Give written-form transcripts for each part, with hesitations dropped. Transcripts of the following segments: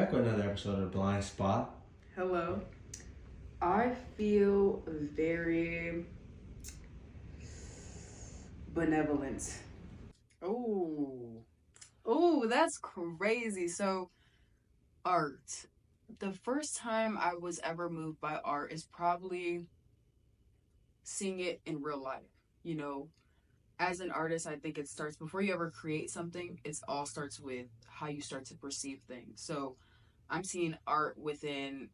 back with another episode of Blind Spot. Hello. I feel very benevolent. Oh, that's crazy. So, art. The first time I was ever moved by art is probably seeing it in real life. You know, as an artist, I think it starts before you ever create something, it all starts with how you start to perceive things. So, I'm seeing art within,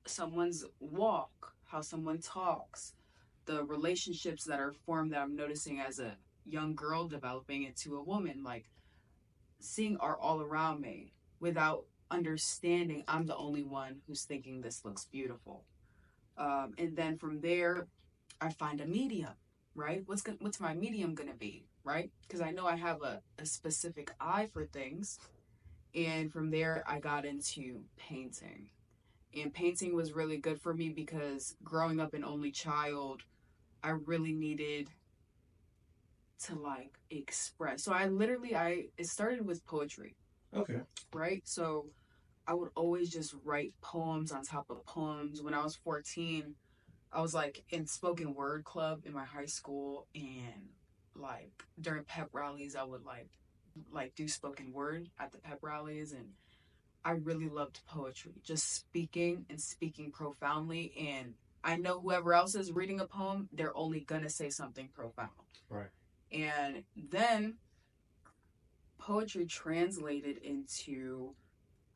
someone's walk, how someone talks, the relationships that are formed that I'm noticing as a young girl developing into a woman, like seeing art all around me without understanding I'm the only one who's thinking this looks beautiful. And then from there, I find a medium, right? What's my medium gonna be, right? Because I know I have a specific eye for things. And from there, I got into painting. And painting was really good for me because growing up an only child, I really needed to like express. So it started with poetry. Okay. Right? So I would always just write poems on top of poems. When I was 14, I was like in spoken word club in my high school, and like during pep rallies I would like do spoken word at the pep rallies, and I really loved poetry. Just speaking and speaking profoundly, and I know whoever else is reading a poem, they're only gonna say something profound. Right. And then poetry translated into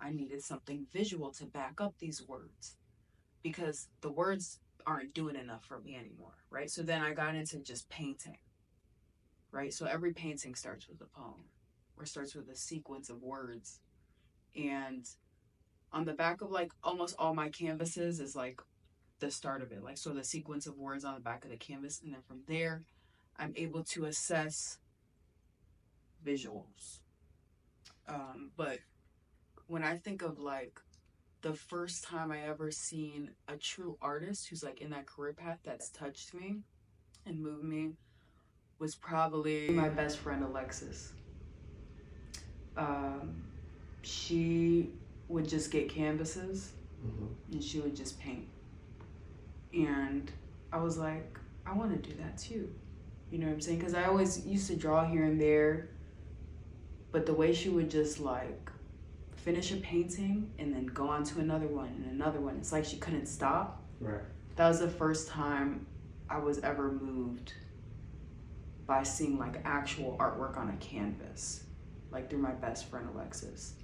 I needed something visual to back up these words because the words aren't doing enough for me anymore, right? So then I got into just painting, right? So every painting starts with a poem or starts with a sequence of words. And on the back of like almost all my canvases is like the start of it. Like, so the sequence of words on the back of the canvas. And then from there, I'm able to assess visuals. But when I think of like the first time I ever seen a true artist who's like in that career path that's touched me and moved me was probably my best friend Alexis. She would just get canvases and she would just paint. And I was like, I want to do that too. You know what I'm saying? Because I always used to draw here and there, but the way she would just like finish a painting and then go on to another one and another one. It's like she couldn't stop. Right. That was the first time I was ever moved by seeing like actual artwork on a canvas, like through my best friend Alexis.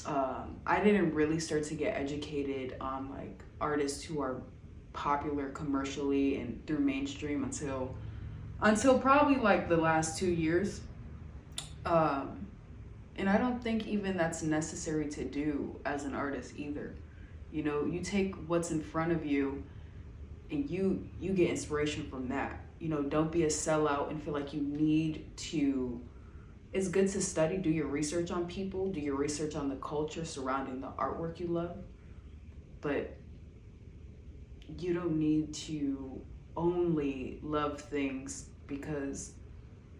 I didn't really start to get educated on like artists who are popular commercially and through mainstream until probably like the last 2 years. And I don't think even that's necessary to do as an artist either. You know, you take what's in front of you and you get inspiration from that. You know, don't be a sellout and feel like you need to. It's good to study, do your research on people, do your research on the culture surrounding the artwork you love. But you don't need to only love things because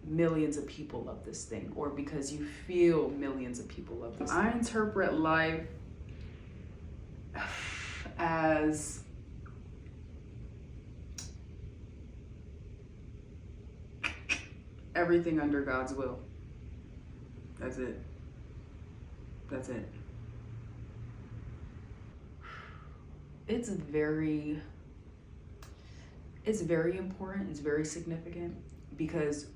millions of people love this thing or because you feel millions of people love this thing. I interpret life as everything under God's will. That's it. That's it. It's very important. It's very significant because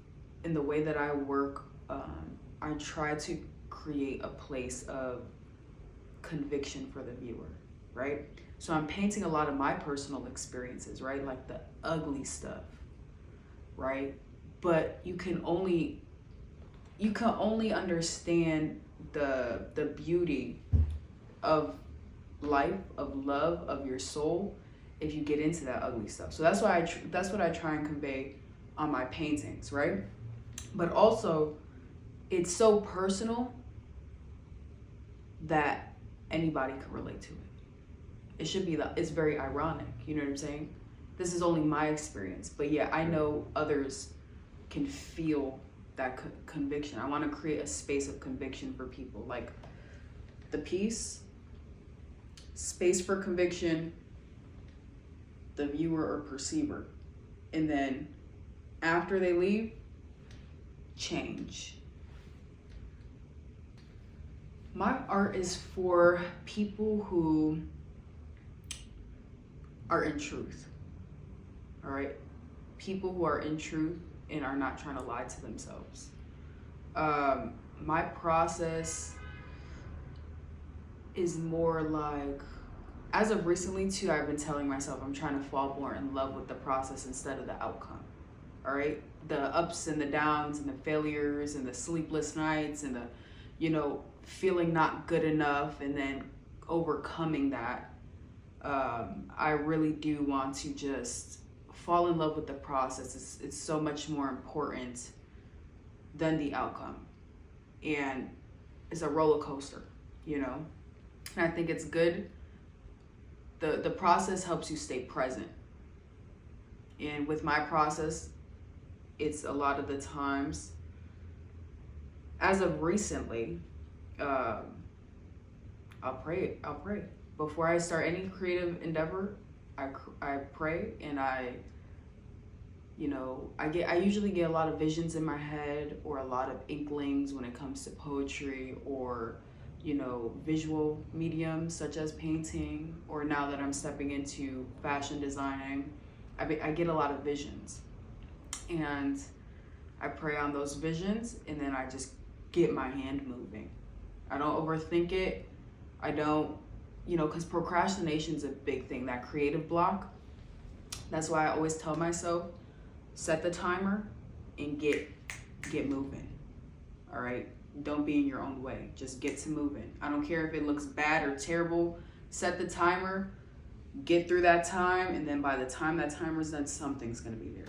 in the way that I work, I try to create a place of conviction for the viewer, right? So I'm painting a lot of my personal experiences, right? Like the ugly stuff, right? But you can only understand the beauty of life, of love, of your soul if you get into that ugly stuff. So that's what I try and convey on my paintings, right? But also, it's so personal that anybody can relate to it. It's very ironic, you know what I'm saying? This is only my experience, but yeah, I know others can feel that conviction. I want to create a space of conviction for people. Like the piece, space for conviction, the viewer or perceiver. And then after they leave, change. My art is for people who are in truth. All right? People who are in truth and are not trying to lie to themselves. My process is more like, as of recently too, I've been telling myself I'm trying to fall more in love with the process instead of the outcome. All right, the ups and the downs and the failures and the sleepless nights and the, feeling not good enough and then overcoming that. I really do want to just fall in love with the process. It's so much more important than the outcome. And it's a roller coaster, And I think it's good. The process helps you stay present. And with my process, it's a lot of the times, as of recently, I'll pray. Before I start any creative endeavor, I pray, and I usually get a lot of visions in my head, or a lot of inklings when it comes to poetry, or visual mediums such as painting, or now that I'm stepping into fashion designing, I get a lot of visions, and I pray on those visions, and then I just get my hand moving. I don't overthink it. I don't, because procrastination is a big thing, that creative block. That's why I always tell myself, set the timer and get moving. All right? Don't be in your own way. Just get to moving. I don't care if it looks bad or terrible. Set the timer, get through that time, and then by the time that timer's done, something's going to be there,